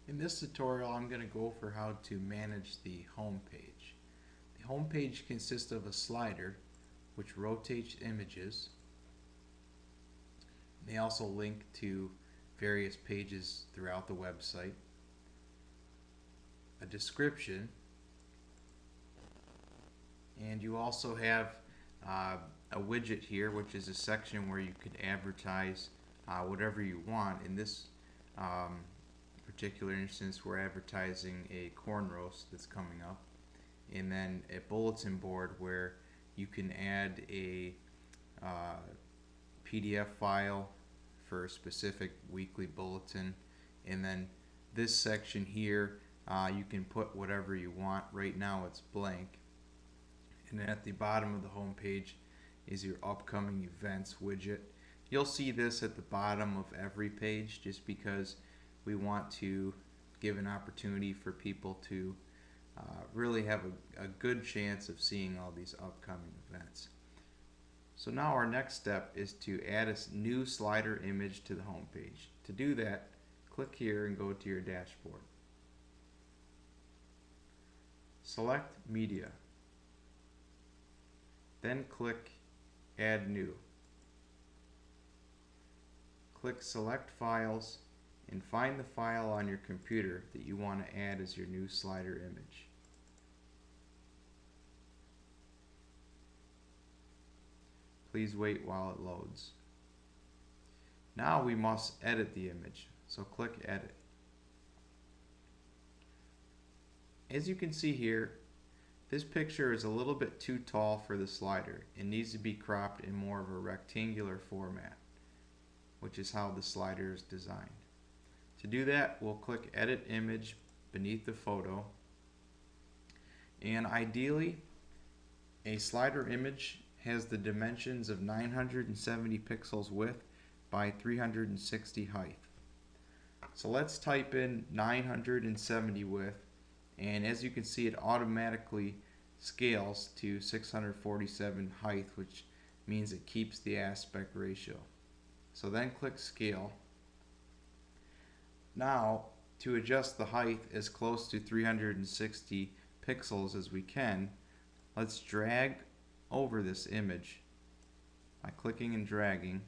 In this tutorial, I'm going to go over how to manage the home page. The home page consists of a slider which rotates images. They also link to various pages throughout the website, a description, and you also have a widget here, which is a section where you can advertise whatever you want. In this particular instance, we're advertising a corn roast that's coming up, and then a bulletin board where you can add a PDF file for a specific weekly bulletin, and then this section here you can put whatever you want. Right now it's blank, and then at the bottom of the home page is your upcoming events widget. You'll see this at the bottom of every page just because we want to give an opportunity for people to really have a good chance of seeing all these upcoming events. So now our next step is to add a new slider image to the home page. To do that, click here and go to your dashboard. Select Media. Then click Add New. Click Select Files and find the file on your computer that you want to add as your new slider image. Please wait while it loads. Now we must edit the image, so click Edit. As you can see here, this picture is a little bit too tall for the slider. It needs to be cropped in more of a rectangular format, which is how the slider is designed. To do that, we'll click Edit Image beneath the photo, and ideally a slider image has the dimensions of 970 pixels width by 360 height. So let's type in 970 width, and as you can see, it automatically scales to 647 height, which means it keeps the aspect ratio. So then click Scale. Now, to adjust the height as close to 360 pixels as we can, let's drag over this image by clicking and dragging.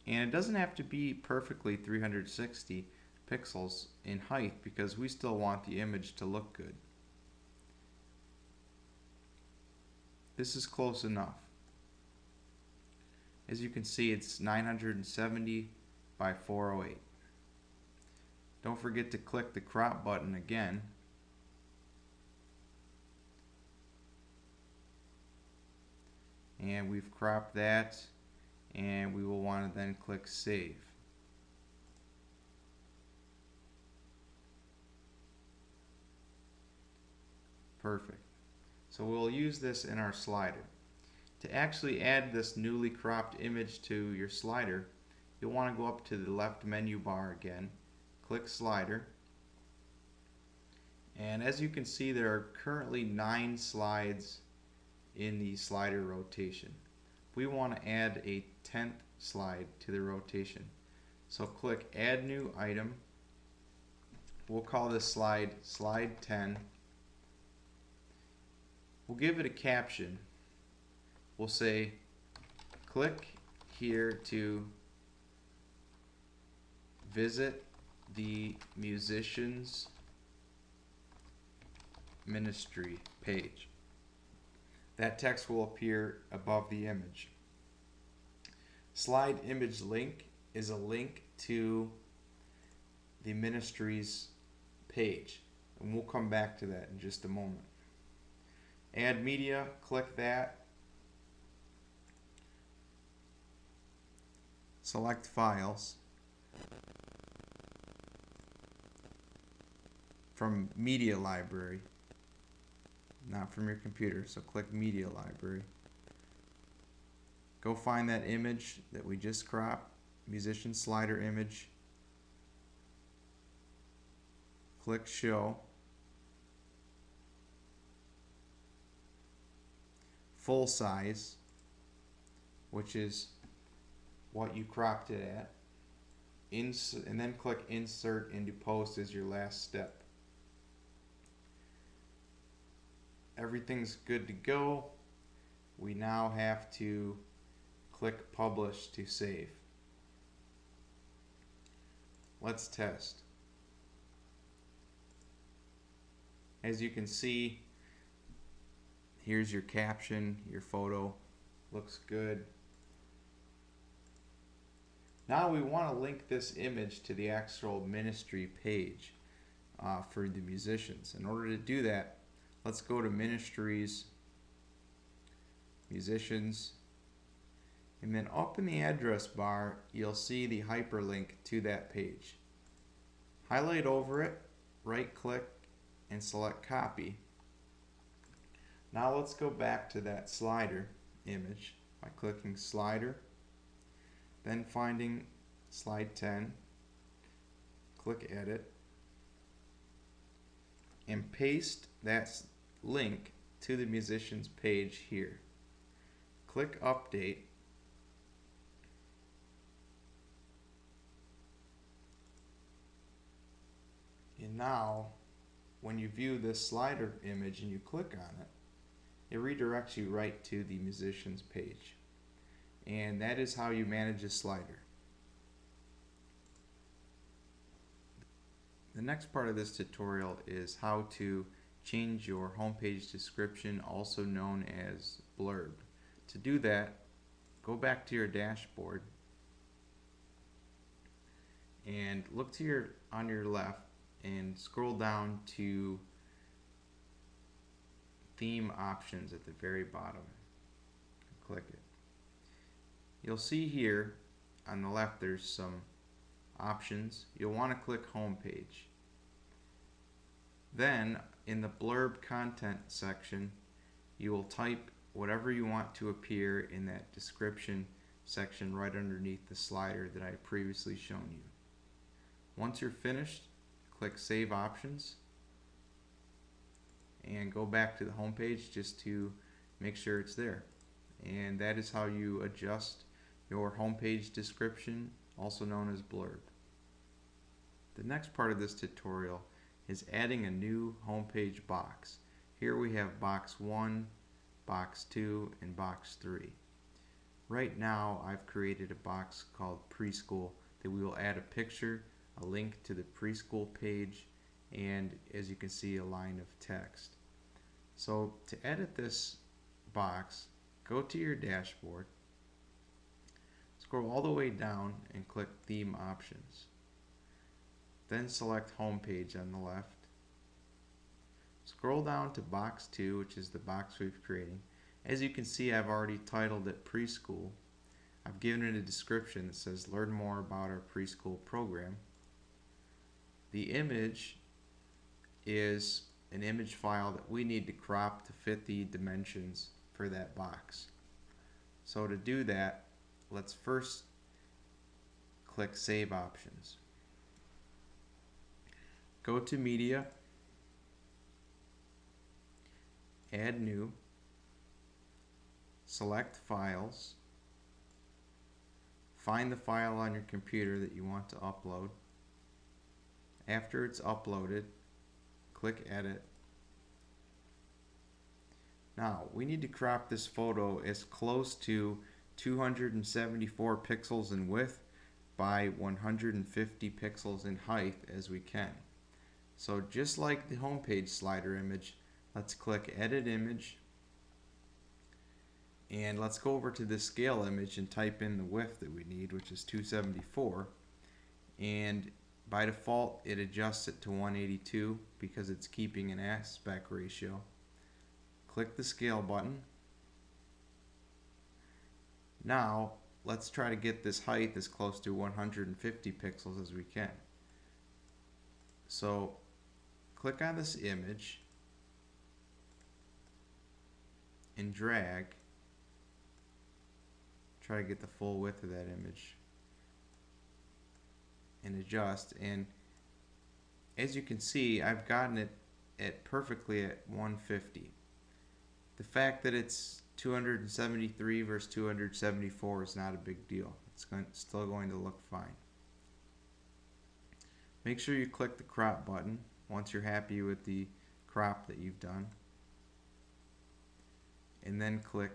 And it doesn't have to be perfectly 360 pixels in height because we still want the image to look good. This is close enough. As you can see, it's 970 by 408. Don't forget to click the crop button again. And we've cropped that, and we will want to then click Save. Perfect. So we'll use this in our slider. To actually add this newly cropped image to your slider, you'll want to go up to the left menu bar again, click Slider, and as you can see, there are currently 9 slides in the slider rotation. We want to add a 10th slide to the rotation. So click Add New Item. We'll call this slide Slide 10. We'll give it a caption. We'll say, click here to visit the musician's ministry page. That text will appear above the image. Slide image link is a link to the ministry's page, and we'll come back to that in just a moment. Add media, click that. Select files from media library, not from your computer, so click media library. Go find that image that we just cropped, musician slider image. Click show. Full size, which is what you cropped it at, and then click insert into post as your last step. Everything's good to go. We now have to click publish to save. Let's test. As you can see, here's your caption, your photo looks good. Now we want to link this image to the actual ministry page for the musicians. In order to do that, let's go to Ministries, Musicians, and then up in the address bar you'll see the hyperlink to that page. Highlight over it, right click, and select copy. Now let's go back to that slider image by clicking slider, then finding slide 10, click edit, and paste that link to the musician's page here. Click update, and now when you view this slider image and you click on it, it redirects you right to the musician's page. And that is how you manage a slider. The next part of this tutorial is how to change your homepage description, also known as blurb. To do that, go back to your dashboard and look to on your left and scroll down to theme options at the very bottom. Click it. You'll see here on the left there's some options. You'll want to click home page. Then in the blurb content section you will type whatever you want to appear in that description section right underneath the slider that I previously shown you. Once you're finished, click Save Options and go back to the home page just to make sure it's there. And that is how you adjust your homepage description, also known as blurb. The next part of this tutorial is adding a new homepage box. Here we have box 1, box 2, and box 3. Right now I've created a box called preschool that we will add a picture, a link to the preschool page, and as you can see, a line of text. So to edit this box, go to your dashboard, scroll all the way down and click Theme Options. Then select Home Page on the left. Scroll down to box 2, which is the box we've created. As you can see, I've already titled it Preschool. I've given it a description that says learn more about our preschool program. The image is an image file that we need to crop to fit the dimensions for that box. So to do that, let's first click Save Options. Go to Media, Add New, select Files, find the file on your computer that you want to upload. After it's uploaded, click Edit. Now, we need to crop this photo as close to 274 pixels in width by 150 pixels in height as we can. So just like the homepage slider image, let's click Edit Image, and let's go over to the scale image and type in the width that we need, which is 274, and by default it adjusts it to 182 because it's keeping an aspect ratio. Click the scale button. Now let's try to get this height as close to 150 pixels as we can. So click on this image and drag. Try to get the full width of that image and adjust, and as you can see, I've gotten it at perfectly at 150. The fact that it's 273 versus 274 is not a big deal. It's still going to look fine. Make sure you click the crop button once you're happy with the crop that you've done, and then click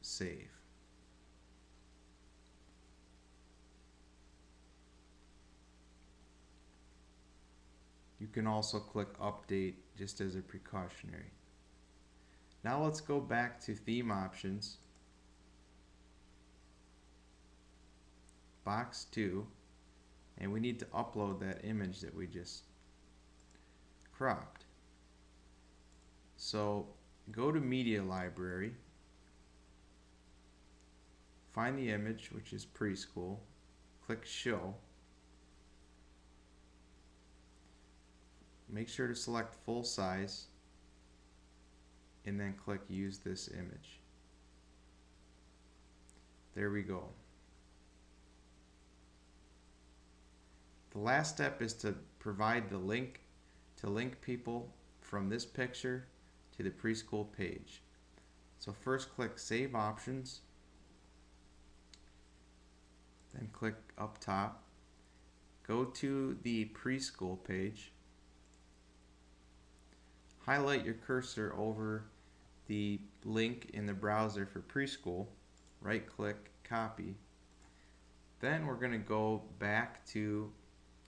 Save. You can also click Update just as a precautionary. Now let's go back to Theme Options, Box 2, and we need to upload that image that we just cropped. So go to Media Library, find the image, which is preschool, click Show. Make sure to select full size and then click Use this image. There we go. The last step is to provide the link to link people from this picture to the preschool page. So first click Save Options, then click up top, go to the preschool page, highlight your cursor over the link in the browser for preschool, right click, copy. Then we're going to go back to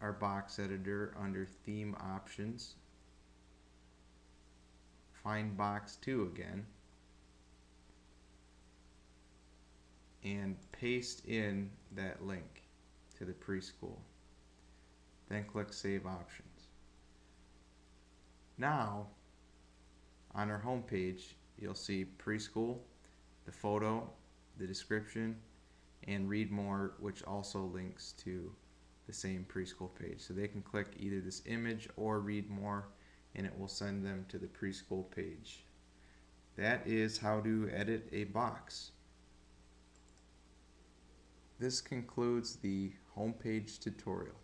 our box editor under Theme Options, find Box 2 again, and paste in that link to the preschool. Then click Save Options. Now, on our home page, you'll see preschool, the photo, the description, and read more, which also links to the same preschool page. So they can click either this image or read more, and it will send them to the preschool page. That is how to edit a box. This concludes the homepage tutorial.